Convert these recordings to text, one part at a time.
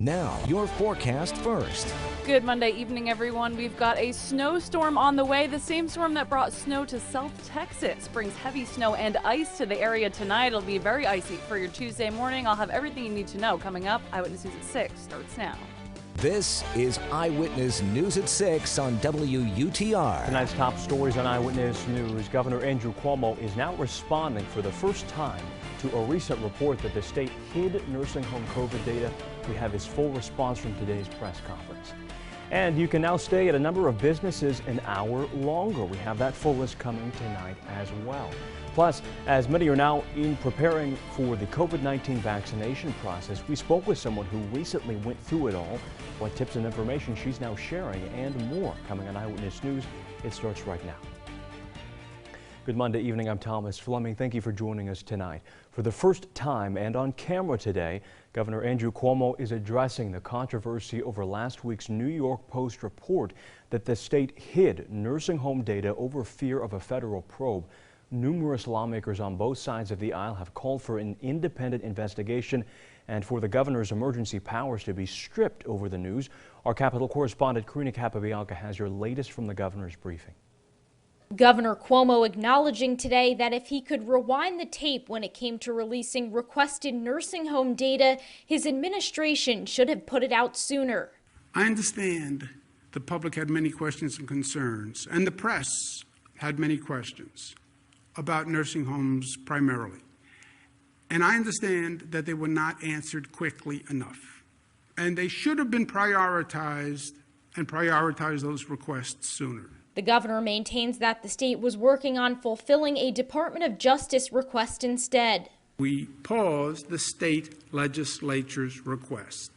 Now, your forecast first. Good Monday evening, everyone. We've got a snowstorm on the way. The same storm that brought snow to South Texas brings heavy snow and ice to the area tonight. It'll be very icy for your Tuesday morning. I'll have everything you need to know coming up. Eyewitness News at 6 starts now. This is Eyewitness News at 6 on WUTR. Tonight's top stories on Eyewitness News. Governor Andrew Cuomo is now responding for the first time to a recent report that the state hid nursing home COVID data. We have his full response from today's press conference. And you can now stay at a number of businesses an hour longer. We have that full list coming tonight as well. Plus, as many are now preparing for the COVID-19 vaccination process, we spoke with someone who recently went through it all. What tips and information she's now sharing and more coming on Eyewitness News. It starts right now. Good Monday evening, I'm Thomas Fleming. Thank you for joining us tonight. For the first time and on camera today, Governor Andrew Cuomo is addressing the controversy over last week's New York Post report that the state hid nursing home data over fear of a federal probe. Numerous lawmakers on both sides of the aisle have called for an independent investigation and for the governor's emergency powers to be stripped over the news. Our Capitol correspondent Karina Capabianca has your latest from the governor's briefing. Governor Cuomo acknowledging today that if he could rewind the tape when it came to releasing requested nursing home data, his administration should have put it out sooner. I understand the public had many questions and concerns, and the press had many questions about nursing homes primarily. And I understand that they were not answered quickly enough. And they should have been prioritized and prioritized those requests sooner. The governor maintains that the state was working on fulfilling a Department of Justice request instead. We paused the state legislature's request.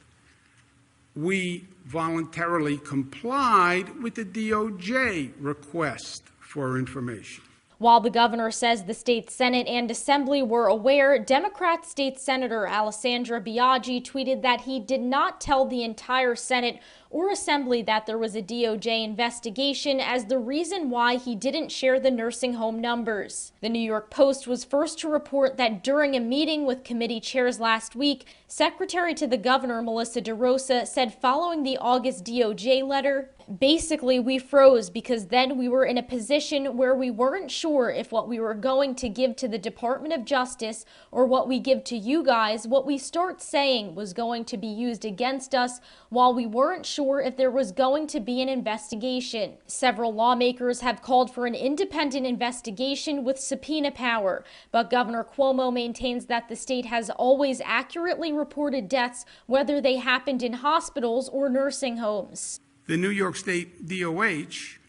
We voluntarily complied with the DOJ request for information. While the governor says the state Senate and Assembly were aware, Democrat State Senator Alessandra Biaggi tweeted that he did not tell the entire Senate or Assembly that there was a DOJ investigation as the reason why he didn't share the nursing home numbers. The New York Post was first to report that during a meeting with committee chairs last week, Secretary to the Governor Melissa DeRosa said following the August DOJ letter, "Basically, we froze because then we were in a position where we weren't sure if what we were going to give to the Department of Justice or what we give to you guys, what we start saying was going to be used against us while we weren't sure if there was going to be an investigation." Several lawmakers have called for an independent investigation with subpoena power, but Governor Cuomo maintains that the state has always accurately reported deaths, whether they happened in hospitals or nursing homes. The New York State DOH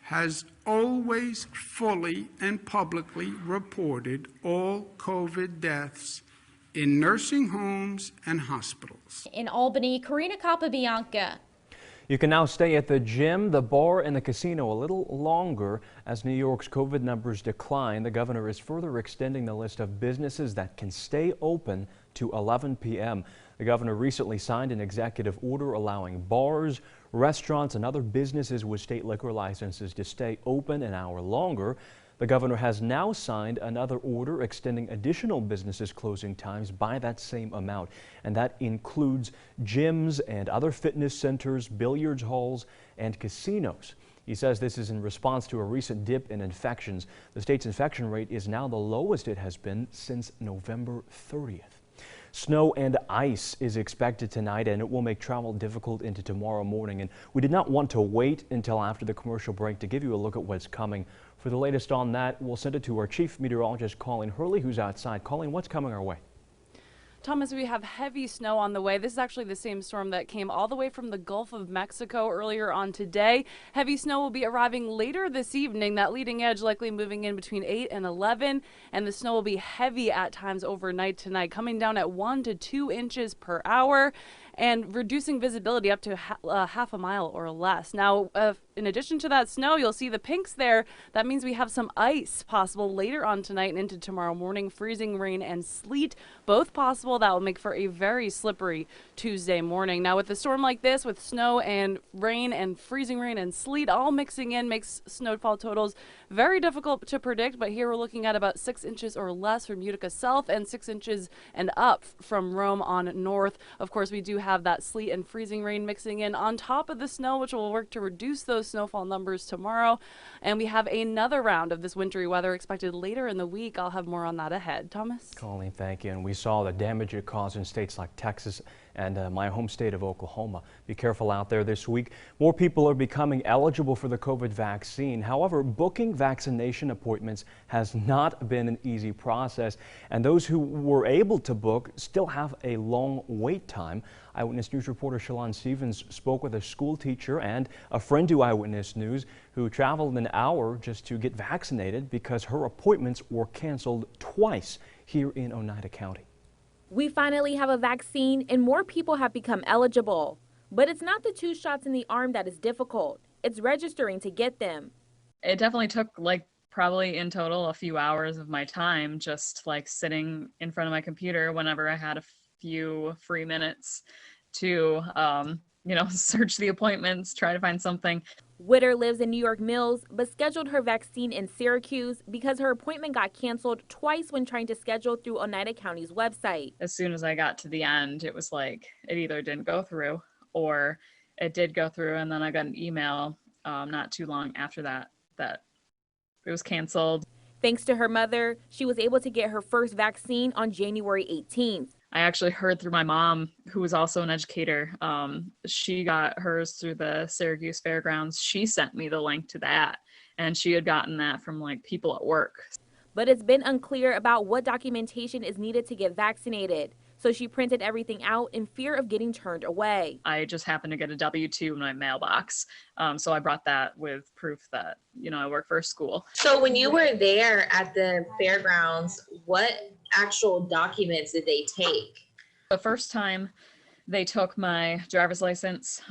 has always fully and publicly reported all COVID deaths in nursing homes and hospitals. In Albany, Karina Capabianca. You can now stay at the gym, the bar, and the casino a little longer as New York's COVID numbers decline. The governor is further extending the list of businesses that can stay open to 11 p.m. The governor recently signed an executive order allowing bars, restaurants, and other businesses with state liquor licenses to stay open an hour longer. The governor has now signed another order extending additional businesses' closing times by that same amount, and that includes gyms and other fitness centers, billiards halls, and casinos. He says this is in response to a recent dip in infections. The state's infection rate is now the lowest it has been since November 30th. Snow and ice is expected tonight, and it will make travel difficult into tomorrow morning. And we did not want to wait until after the commercial break to give you a look at what's coming. For the latest on that, we'll send it to our chief meteorologist, Colleen Hurley, who's outside. Colleen, what's coming our way? Thomas, we have heavy snow on the way. This is actually the same storm that came all the way from the Gulf of Mexico earlier on today. Heavy snow will be arriving later this evening. That leading edge likely moving in between 8 and 11, and the snow will be heavy at times overnight tonight, coming down at 1 to 2 inches per hour and reducing visibility up to half a mile or less. Now, in addition to that snow, you'll see the pinks there. That means we have some ice possible later on tonight and into tomorrow morning. Freezing rain and sleet, both possible. That will make for a very slippery Tuesday morning. Now, with a storm like this, with snow and rain and freezing rain and sleet all mixing in, makes snowfall totals Very difficult to predict, but here we're looking at about 6 inches or less from Utica South and 6 inches and up from Rome on north. Of course, we do have that sleet and freezing rain mixing in on top of the snow, which will work to reduce those snowfall numbers tomorrow. And we have another round of this wintry weather expected later in the week. I'll have more on that ahead. Thomas? Colleen, thank you. And we saw the damage it caused in states like Texas and my home state of Oklahoma. Be careful out there this week. More people are becoming eligible for the COVID vaccine. However, booking vaccination appointments has not been an easy process, and those who were able to book still have a long wait time. Eyewitness News reporter Shalon Stevens spoke with a school teacher and a friend to Eyewitness News who traveled an hour just to get vaccinated because her appointments were canceled twice here in Oneida County. We finally have a vaccine and more people have become eligible. But it's not the 2 shots in the arm that is difficult. It's registering to get them. It definitely took probably in total a few hours of my time just sitting in front of my computer whenever I had a few free minutes to, search the appointments, try to find something. WUTR lives in New York Mills, but scheduled her vaccine in Syracuse because her appointment got canceled twice when trying to schedule through Oneida County's website. As soon as I got to the end, it was it either didn't go through or it did go through. And then I got an email not too long after that it was canceled. Thanks to her mother, she was able to get her first vaccine on January 18th. I actually heard through my mom, who was also an educator. She got hers through the Syracuse Fairgrounds. She sent me the link to that, and she had gotten that from people at work. But it's been unclear about what documentation is needed to get vaccinated. So she printed everything out in fear of getting turned away. I just happened to get a W-2 in my mailbox. So I brought that with proof that, I work for a school. So when you were there at the fairgrounds, what actual documents did they take? The first time they took my driver's license.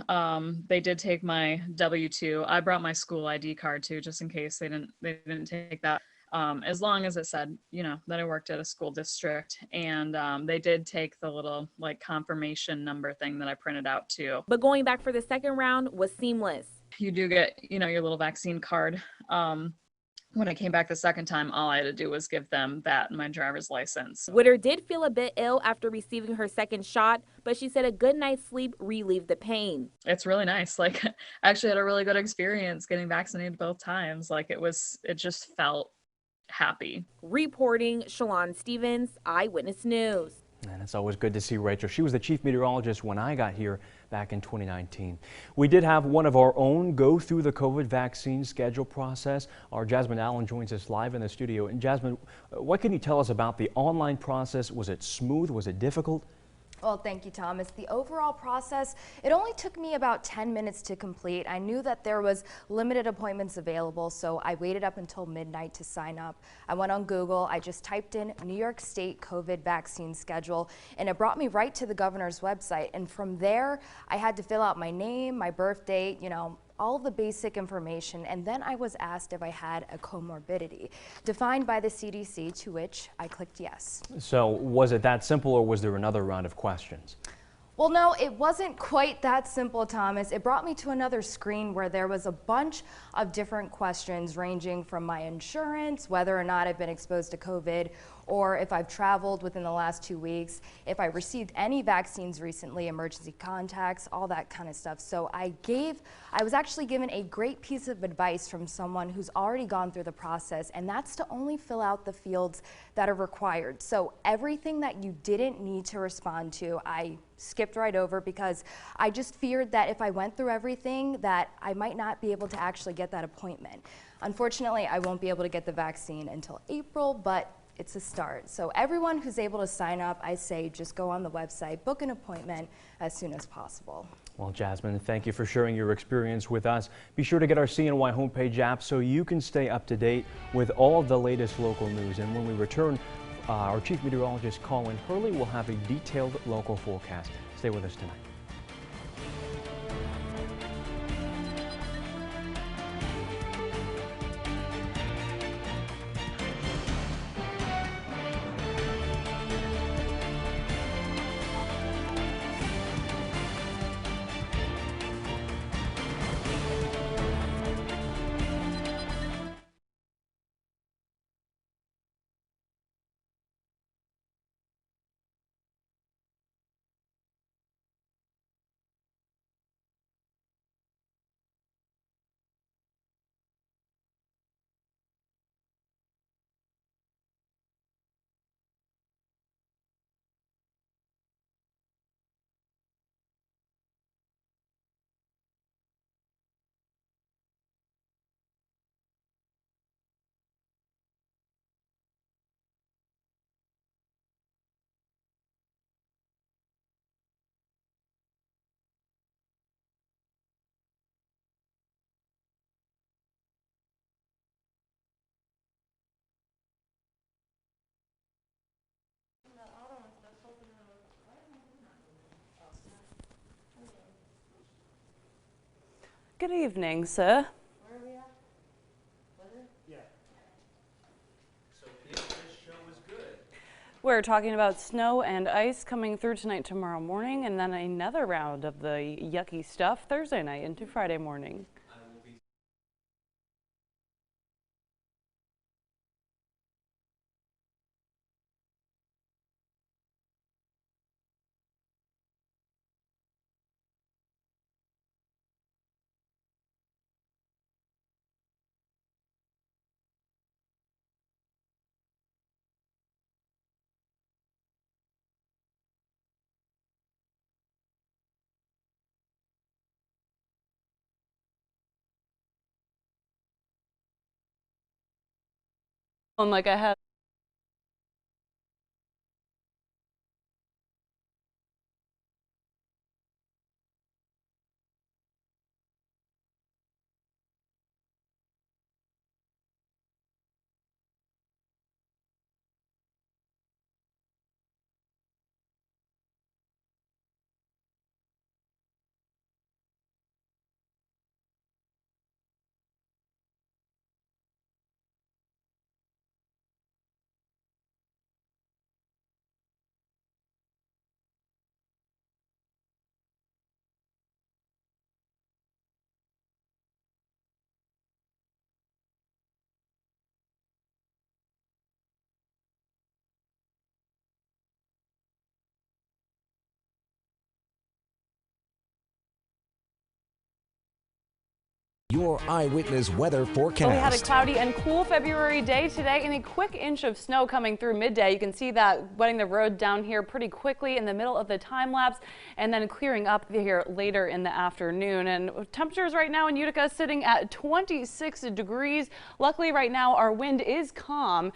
They did take my W-2. I brought my school ID card too, just in case they didn't take that. As long as it said, that I worked at a school district, and they did take the little confirmation number thing that I printed out too. But going back for the second round was seamless. You do get, your little vaccine card. When I came back the second time, all I had to do was give them that and my driver's license. WUTR did feel a bit ill after receiving her second shot, but she said a good night's sleep relieved the pain. It's really nice. I actually had a really good experience getting vaccinated both times. It just felt happy. Reporting, Shalon Stevens, Eyewitness News. And it's always good to see Rachel. She was the chief meteorologist when I got here back in 2019. We did have one of our own go through the COVID vaccine schedule process. Our Jasmine Allen joins us live in the studio. And Jasmine, what can you tell us about the online process? Was it smooth? Was it difficult? Well, thank you, Thomas. The overall process, it only took me about 10 minutes to complete. I knew that there was limited appointments available, so I waited up until midnight to sign up. I went on Google, I just typed in New York State COVID vaccine schedule, and it brought me right to the governor's website. And from there, I had to fill out my name, my birth date, all the basic information, and then I was asked if I had a comorbidity, defined by the CDC, to which I clicked yes. So was it that simple, or was there another round of questions? Well, no, it wasn't quite that simple, Thomas. It brought me to another screen where there was a bunch of different questions ranging from my insurance, whether or not I've been exposed to COVID, or if I've traveled within the last 2 weeks, if I received any vaccines recently, emergency contacts, all that kind of stuff. So I was actually given a great piece of advice from someone who's already gone through the process, and that's to only fill out the fields that are required. So everything that you didn't need to respond to, I skipped right over because I just feared that if I went through everything that I might not be able to actually get that appointment. Unfortunately, I won't be able to get the vaccine until April, but it's a start. So everyone who's able to sign up, I say just go on the website, book an appointment as soon as possible. Well, Jasmine, thank you for sharing your experience with us. Be sure to get our CNY homepage app so you can stay up to date with all of the latest local news. And when we return, our chief meteorologist, Colin Hurley, will have a detailed local forecast. Stay with us tonight. Good evening, sir. Where are we at? Weather? Yeah. So this show was good. We're talking about snow and ice coming through tonight, tomorrow morning, and then another round of the yucky stuff Thursday night into Friday morning. Like I had. Your Eyewitness weather forecast. Well, we had a cloudy and cool February day today and a quick inch of snow coming through midday. You can see that wetting the road down here pretty quickly in the middle of the time lapse and then clearing up here later in the afternoon. And temperatures right now in Utica sitting at 26 degrees. Luckily right now our wind is calm.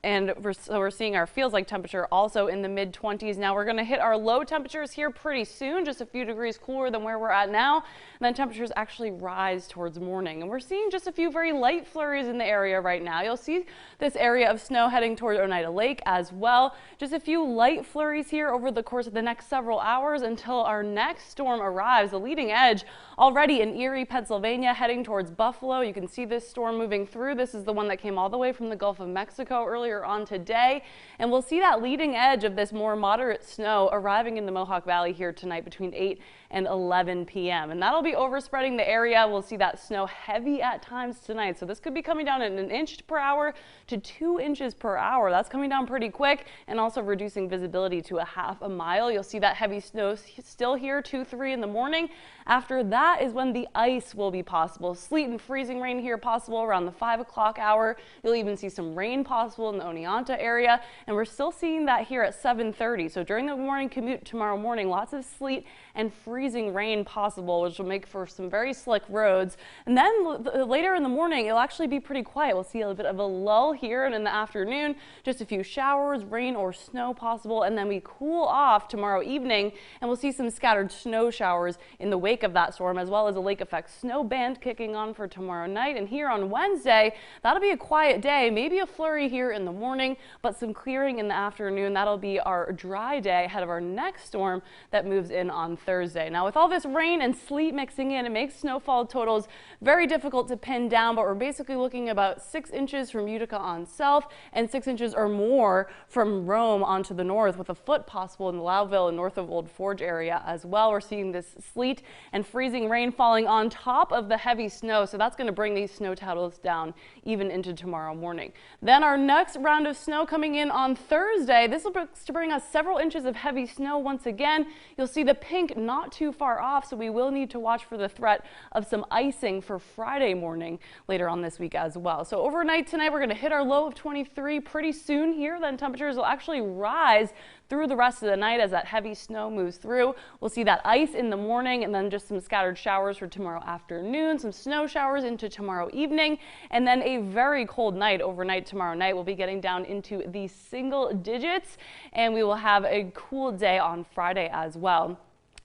And we're seeing our feels like temperature also in the mid-20s. Now we're going to hit our low temperatures here pretty soon, just a few degrees cooler than where we're at now. And then temperatures actually rise towards morning. And we're seeing just a few very light flurries in the area right now. You'll see this area of snow heading toward Oneida Lake as well. Just a few light flurries here over the course of the next several hours until our next storm arrives. The leading edge already in Erie, Pennsylvania, heading towards Buffalo. You can see this storm moving through. This is the one that came all the way from the Gulf of Mexico earlier on today, and we'll see that leading edge of this more moderate snow arriving in the Mohawk Valley here tonight between 8 and 11 p.m. and that'll be overspreading the area. We'll see that snow heavy at times tonight, so this could be coming down at 1 inch per hour to 2 inches per hour. That's coming down pretty quick and also reducing visibility to a half a mile. You'll see that heavy snow still here 2-3 in the morning. After that is when the ice will be possible. Sleet and freezing rain here possible around the 5 o'clock hour. You'll even see some rain possible in the Oneonta area, and we're still seeing that here at 7:30. So during the morning commute tomorrow morning, lots of sleet and freezing rain possible, which will make for some very slick roads. And then later in the morning, it'll actually be pretty quiet. We'll see a bit of a lull here, and in the afternoon, just a few showers, rain or snow possible, and then we cool off tomorrow evening, and we'll see some scattered snow showers in the wake of that storm, as well as a lake effect snow band kicking on for tomorrow night. And here on Wednesday, that'll be a quiet day, maybe a flurry here in the morning, but some clearing in the afternoon. That'll be our dry day ahead of our next storm that moves in on Thursday. Now, with all this rain and sleet mixing in, it makes snowfall totals very difficult to pin down, but we're basically looking about 6 inches from Utica on south and 6 inches or more from Rome onto the north, with a foot possible in the Loudville and north of Old Forge area as well. We're seeing this sleet and freezing rain falling on top of the heavy snow, so that's going to bring these snow totals down even into tomorrow morning. Then our next round of snow coming in on Thursday. This will bring us several inches of heavy snow once again. You'll see the pink not too far off, so we will need to watch for the threat of some icing for Friday morning later on this week as well. So overnight tonight, we're going to hit our low of 23 pretty soon here. Then temperatures will actually rise through the rest of the night as that heavy snow moves through. We'll see that ice in the morning, and then just some scattered showers for tomorrow afternoon, some snow showers into tomorrow evening, and then a very cold night overnight tomorrow night. We'll be getting down into the single digits, and we will have a cool day on Friday as well.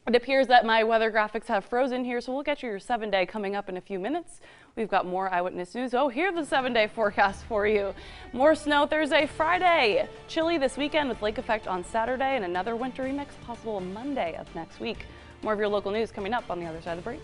It appears that my weather graphics have frozen here, so we'll get you your 7-day coming up in a few minutes. We've got more Eyewitness News. Oh, here's the 7-day forecast for you. More snow Thursday, Friday. Chilly this weekend with lake effect on Saturday, and another wintry mix possible Monday of next week. More of your local news coming up on the other side of the break.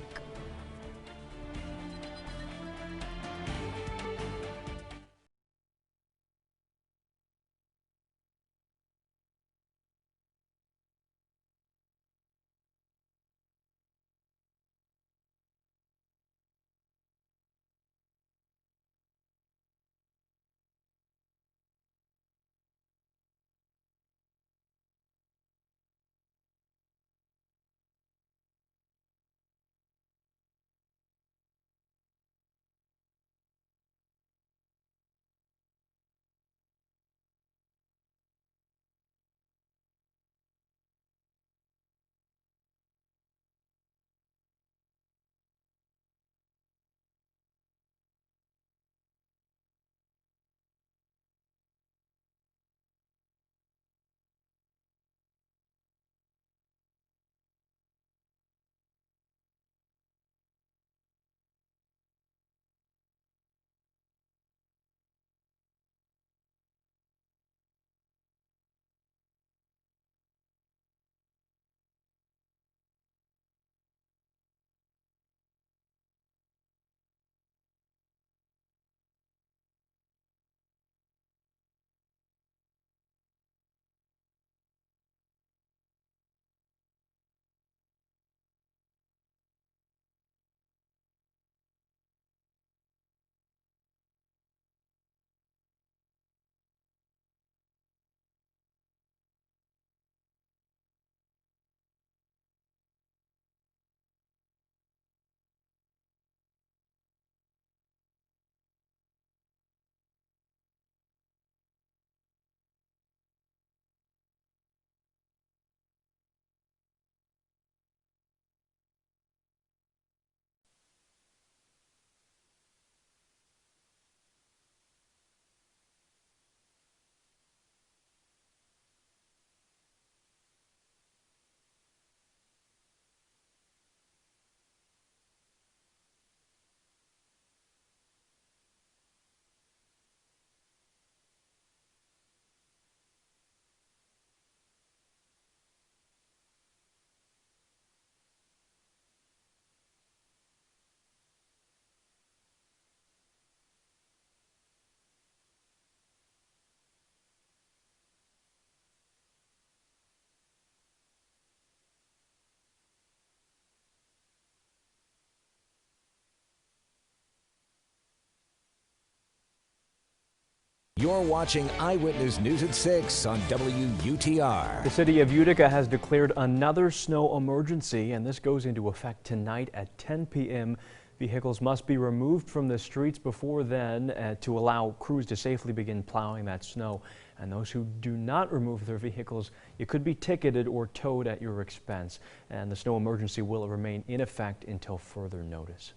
You're watching Eyewitness News at 6 on WUTR. The city of Utica has declared another snow emergency, and this goes into effect tonight at 10 p.m. Vehicles must be removed from the streets before then to allow crews to safely begin plowing that snow. And those who do not remove their vehicles, you could be ticketed or towed at your expense. And the snow emergency will remain in effect until further notice.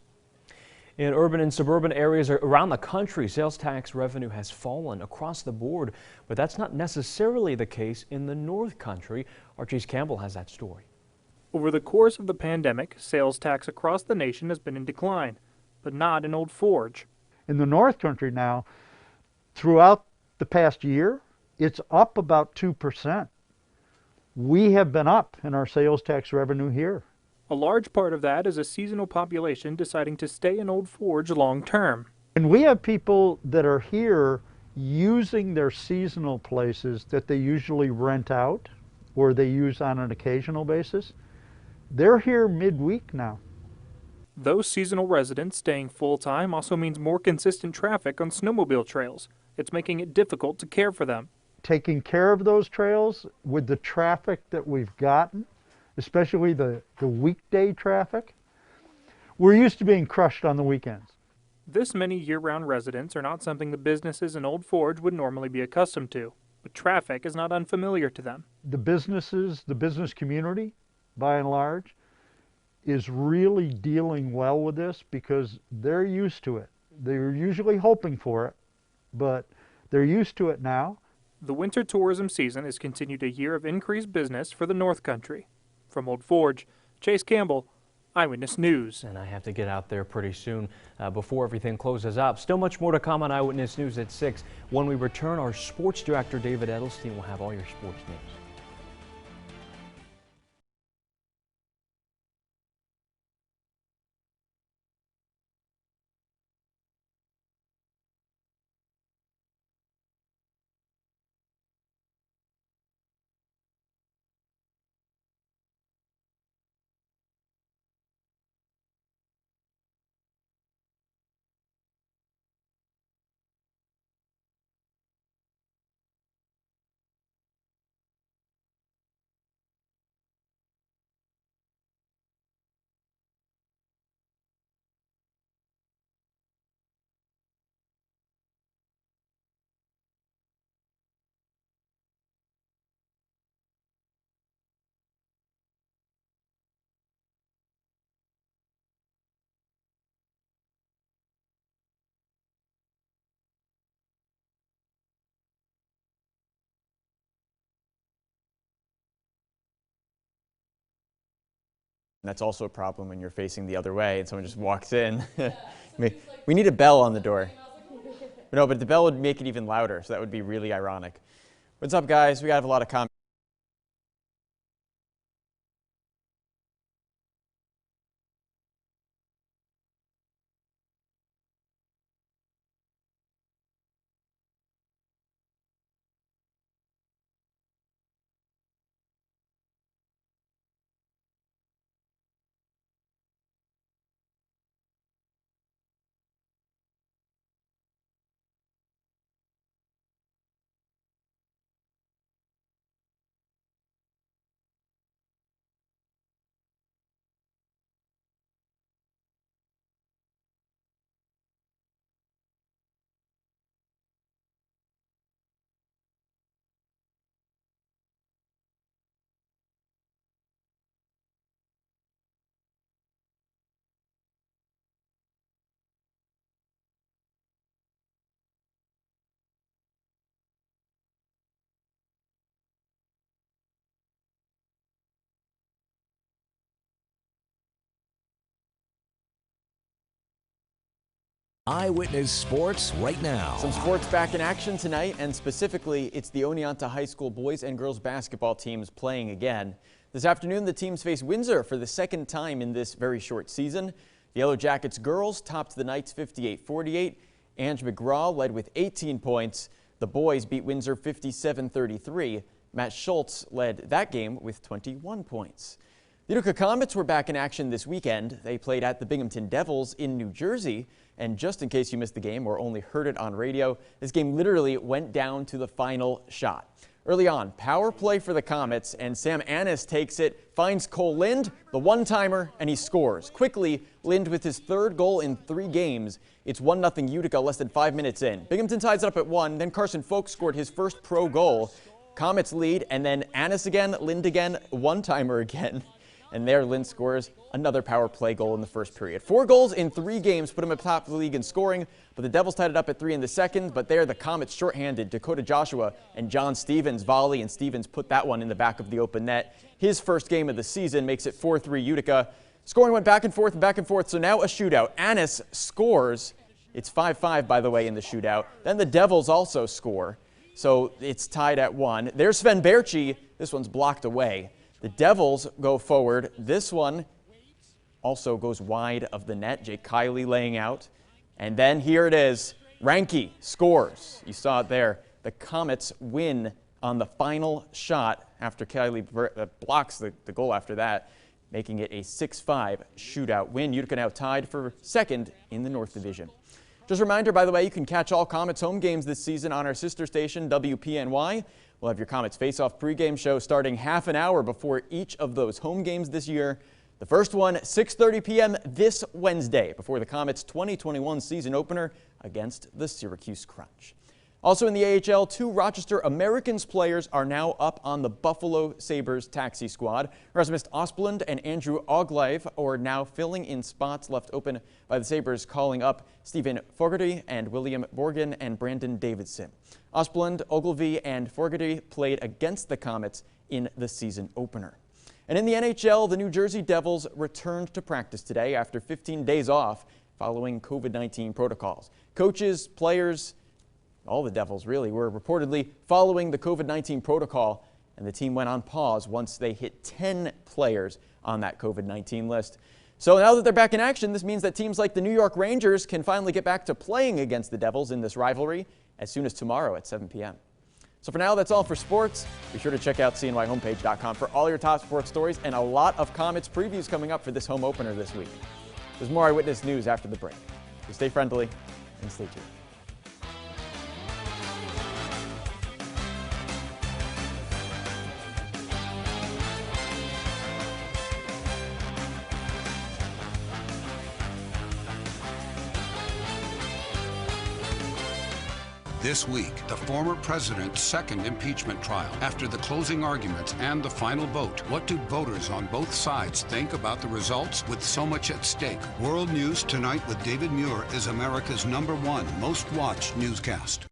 In urban and suburban areas around the country, sales tax revenue has fallen across the board, but that's not necessarily the case in the North Country. Our Chase Campbell has that story. Over the course of the pandemic, sales tax across the nation has been in decline, but not in Old Forge. In the North Country now, throughout the past year, it's up about 2%. We have been up in our sales tax revenue here. A large part of that is a seasonal population deciding to stay in Old Forge long term. And we have people that are here using their seasonal places that they usually rent out or they use on an occasional basis. They're here midweek now. Those seasonal residents staying full-time also means more consistent traffic on snowmobile trails. It's making it difficult to care for them. Taking care of those trails with the traffic that we've gotten, especially the weekday traffic, we're used to being crushed on the weekends. This many year-round residents are not something the businesses in Old Forge would normally be accustomed to, but traffic is not unfamiliar to them. The businesses, the business community, by and large, is really dealing well with this because they're used to it. They're usually hoping for it, but they're used to it now. The winter tourism season has continued a year of increased business for the North Country. From Old Forge, Chase Campbell, Eyewitness News. And I have to get out there pretty soon before everything closes up. Still much more to come on Eyewitness News at 6. When we return, our sports director, David Edelstein, will have all your sports news. And that's also a problem when you're facing the other way and someone just walks in. We need a bell on the door. No, but the bell would make it even louder, so that would be really ironic. What's up, guys? We got a lot of comments. Eyewitness Sports right now. Some sports back in action tonight, and specifically, it's the Oneonta High School boys and girls basketball teams playing again. This afternoon, the teams face Windsor for the second time in this very short season. The Yellow Jackets girls topped the Knights 58-48. Ange McGraw led with 18 points. The boys beat Windsor 57-33. Matt Schultz led that game with 21 points. The Utica Comets were back in action this weekend. They played at the Binghamton Devils in New Jersey, And just in case you missed the game or only heard it on radio, this game literally went down to the final shot. Early on, power play for the Comets, and Sam Annis takes it, finds Cole Lind, the one-timer, and he scores. Quickly, Lind with his third goal in 3 games. It's 1-0 Utica less than 5 minutes in. Binghamton ties it up at 1, then Carson Folks scored his first pro goal. Comets lead, and then Annis again, Lind again, one-timer again. And there, Lind scores another power play goal in the first period. 4 goals in 3 games put him at top of the league in scoring, but the Devils tied it up at 3 in the second. But there, the Comets shorthanded. Dakota Joshua and John Stevens volley, and Stevens put that one in the back of the open net. His first game of the season makes it 4-3 Utica. Scoring went back and forth, so now a shootout. Annis scores. It's 5-5, by the way, in the shootout. Then the Devils also score, so it's tied at 1. There's Sven Berchi. This one's blocked away. The Devils go forward. This one also goes wide of the net. Jake Kiley laying out. And then here it is. Ranke scores. You saw it there. The Comets win on the final shot after Kiley blocks the goal after that, making it a 6-5 shootout win. Utica now tied for second in the North Division. Just a reminder, by the way, you can catch all Comets home games this season on our sister station, WPNY. We'll have your Comets Face-Off pregame show starting half an hour before each of those home games this year. The first one, 6:30 p.m. this Wednesday before the Comets' 2021 season opener against the Syracuse Crunch. Also in the AHL, 2 Rochester Americans players are now up on the Buffalo Sabres taxi squad. Rasmus Asplund and Andrew Oglev are now filling in spots left open by the Sabres, calling up Stephen Fogarty and William Borgen and Brandon Davidson. Asplund, Ogilvy, and Fogarty played against the Comets in the season opener. And in the NHL, the New Jersey Devils returned to practice today after 15 days off following COVID-19 protocols. Coaches, players, all the Devils really were reportedly following the COVID-19 protocol, and the team went on pause once they hit 10 players on that COVID-19 list. So now that they're back in action, this means that teams like the New York Rangers can finally get back to playing against the Devils in this rivalry as soon as tomorrow at 7 p.m. So for now, that's all for sports. Be sure to check out cnyhomepage.com for all your top sports stories and a lot of Comets previews coming up for this home opener this week. There's more Eyewitness News after the break. So stay friendly and stay tuned. This week, the former president's second impeachment trial. After the closing arguments and the final vote, what do voters on both sides think about the results with so much at stake? World News Tonight with David Muir is America's #1 most watched newscast.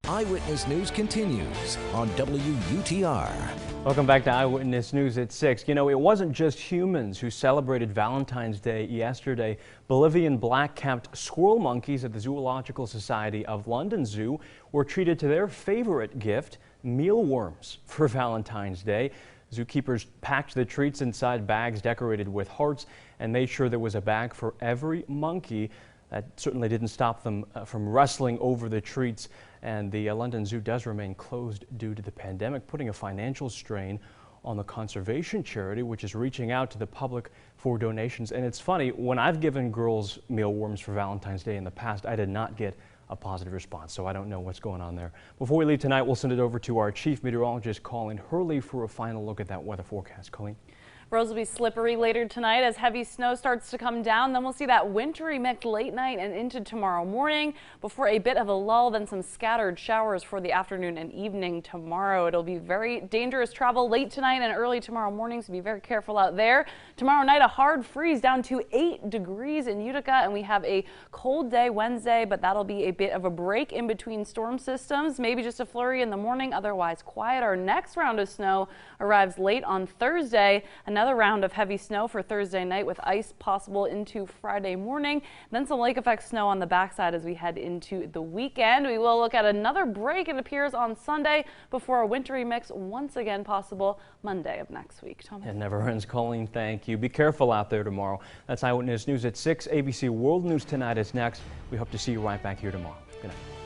Eyewitness News continues on WUTR. Welcome back to Eyewitness News at 6. You know, it wasn't just humans who celebrated Valentine's Day yesterday. Bolivian black-capped squirrel monkeys at the Zoological Society of London Zoo were treated to their favorite gift, mealworms, for Valentine's Day. Zookeepers packed the treats inside bags decorated with hearts and made sure there was a bag for every monkey. That certainly didn't stop them from wrestling over the treats. And the London Zoo does remain closed due to the pandemic, putting a financial strain on the conservation charity, which is reaching out to the public for donations. And it's funny, when I've given girls mealworms for Valentine's Day in the past, I did not get a positive response, so I don't know what's going on there. Before we leave tonight, we'll send it over to our chief meteorologist, Colleen Hurley, for a final look at that weather forecast. Colleen? Roads will be slippery later tonight as heavy snow starts to come down. Then we'll see that wintry mix late night and into tomorrow morning before a bit of a lull, then some scattered showers for the afternoon and evening tomorrow. It'll be very dangerous travel late tonight and early tomorrow morning, so be very careful out there. Tomorrow night, a hard freeze down to 8 degrees in Utica, and we have a cold day Wednesday, but that'll be a bit of a break in between storm systems. Maybe just a flurry in the morning, otherwise quiet. Our next round of snow arrives late on Thursday. Another round of heavy snow for Thursday night with ice possible into Friday morning. Then some lake effect snow on the backside as we head into the weekend. We will look at another break, it appears, on Sunday before a wintry mix once again possible Monday of next week. Thomas? It never ends, Colleen. Thank you. Be careful out there tomorrow. That's Eyewitness News at 6. ABC World News Tonight is next. We hope to see you right back here tomorrow. Good night.